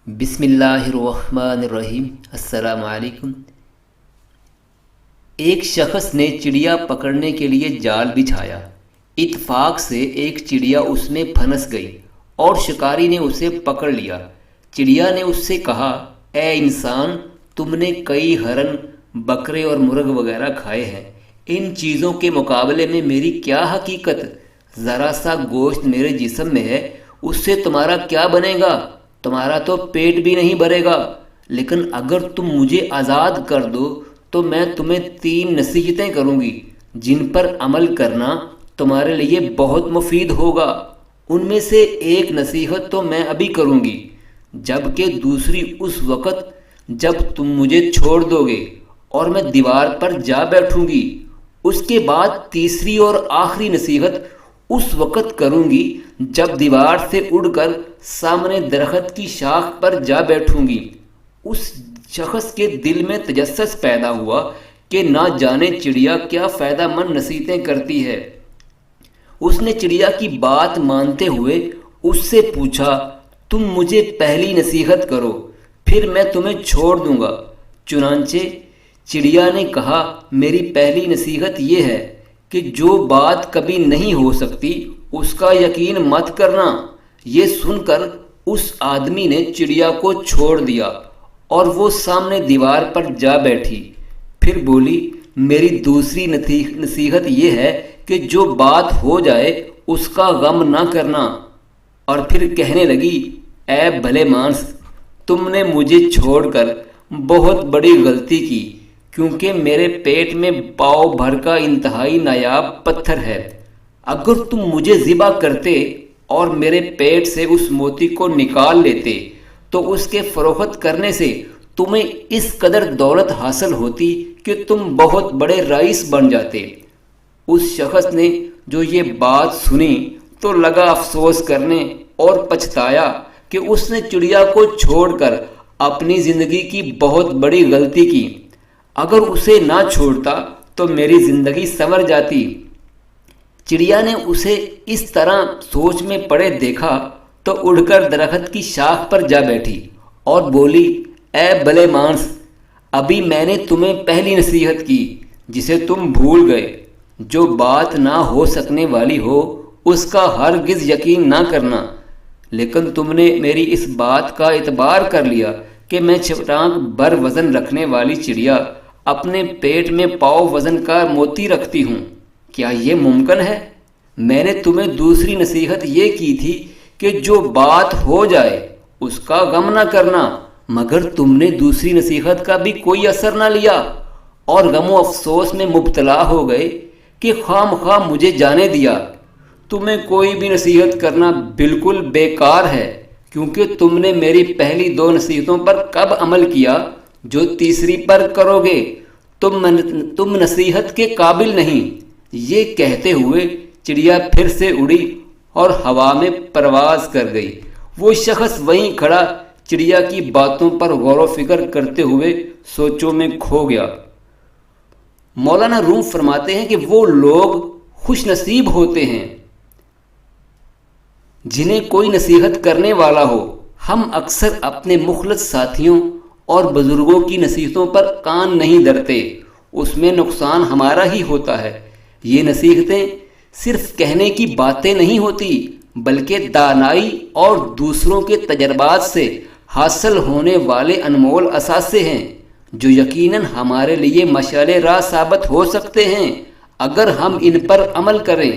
بسم اللہ الرحمن الرحیم۔ السلام علیکم۔ ایک شخص نے چڑیا پکڑنے کے لیے جال بچھایا۔ اتفاق سے ایک چڑیا اس میں پھنس گئی اور شکاری نے اسے پکڑ لیا۔ چڑیا نے اس سے کہا، اے انسان، تم نے کئی ہرن، بکرے اور مرغ وغیرہ کھائے ہیں، ان چیزوں کے مقابلے میں میری کیا حقیقت؟ ذرا سا گوشت میرے جسم میں ہے، اس سے تمہارا کیا بنے گا؟ تمہارا تو پیٹ بھی نہیں بھرے گا۔ لیکن اگر تم مجھے آزاد کر دو تو میں تمہیں 3 نصیحتیں کروں گی جن پر عمل کرنا تمہارے لیے بہت مفید ہوگا۔ ان میں سے ایک نصیحت تو میں ابھی کروں گی، جبکہ دوسری اس وقت جب تم مجھے چھوڑ دو گے اور میں دیوار پر جا بیٹھوں گی۔ اس کے بعد تیسری اور آخری نصیحت اس وقت کروں گی جب دیوار سے اڑ کر سامنے درخت کی شاخ پر جا بیٹھوں گی۔ اس شخص کے دل میں تجسس پیدا ہوا کہ نہ جانے چڑیا کیا فائدہ مند نصیحتیں کرتی ہے۔ اس نے چڑیا کی بات مانتے ہوئے اس سے پوچھا، تم مجھے پہلی نصیحت کرو، پھر میں تمہیں چھوڑ دوں گا۔ چنانچہ چڑیا نے کہا، میری پہلی نصیحت یہ ہے کہ جو بات کبھی نہیں ہو سکتی اس کا یقین مت کرنا۔ یہ سن کر اس آدمی نے چڑیا کو چھوڑ دیا اور وہ سامنے دیوار پر جا بیٹھی۔ پھر بولی، میری دوسری نصیحت یہ ہے کہ جو بات ہو جائے اس کا غم نہ کرنا۔ اور پھر کہنے لگی، اے بھلے مانس، تم نے مجھے چھوڑ کر بہت بڑی غلطی کی، کیونکہ میرے پیٹ میں پاؤ بھر کا انتہائی نایاب پتھر ہے۔ اگر تم مجھے ذبح کرتے اور میرے پیٹ سے اس موتی کو نکال لیتے تو اس کے فروخت کرنے سے تمہیں اس قدر دولت حاصل ہوتی کہ تم بہت بڑے رئیس بن جاتے۔ اس شخص نے جو یہ بات سنی تو لگا افسوس کرنے اور پچھتایا کہ اس نے چڑیا کو چھوڑ کر اپنی زندگی کی بہت بڑی غلطی کی۔ اگر اسے نہ چھوڑتا تو میری زندگی سنور جاتی۔ چڑیا نے اسے اس طرح سوچ میں پڑے دیکھا تو اڑ کر درخت کی شاخ پر جا بیٹھی اور بولی، اے بھلے مانس، ابھی میں نے تمہیں پہلی نصیحت کی جسے تم بھول گئے۔ جو بات نہ ہو سکنے والی ہو اس کا ہرگز یقین نہ کرنا، لیکن تم نے میری اس بات کا اعتبار کر لیا کہ میں چھٹانک بر وزن رکھنے والی چڑیا اپنے پیٹ میں پاؤ وزن کا موتی رکھتی ہوں۔ کیا یہ ممکن ہے؟ میں نے تمہیں دوسری نصیحت یہ کی تھی کہ جو بات ہو جائے اس کا غم نہ کرنا، مگر تم نے دوسری نصیحت کا بھی کوئی اثر نہ لیا اور غم و افسوس میں مبتلا ہو گئے کہ خواہ مخواہ مجھے جانے دیا۔ تمہیں کوئی بھی نصیحت کرنا بالکل بیکار ہے، کیونکہ تم نے میری پہلی 2 نصیحتوں پر کب عمل کیا جو تیسری پر کرو گے؟ تم نصیحت کے قابل نہیں۔ یہ کہتے ہوئے چڑیا پھر سے اڑی اور ہوا میں پرواز کر گئی۔ وہ شخص وہیں کھڑا چڑیا کی باتوں پر غور و فکر کرتے ہوئے سوچوں میں کھو گیا۔ مولانا روم فرماتے ہیں کہ وہ لوگ خوش نصیب ہوتے ہیں جنہیں کوئی نصیحت کرنے والا ہو۔ ہم اکثر اپنے مخلص ساتھیوں اور بزرگوں کی نصیحتوں پر کان نہیں دھرتے، اس میں نقصان ہمارا ہی ہوتا ہے۔ یہ نصیحتیں صرف کہنے کی باتیں نہیں ہوتی، بلکہ دانائی اور دوسروں کے تجربات سے حاصل ہونے والے انمول اثاثے ہیں جو یقیناً ہمارے لیے مشعل راہ ثابت ہو سکتے ہیں اگر ہم ان پر عمل کریں۔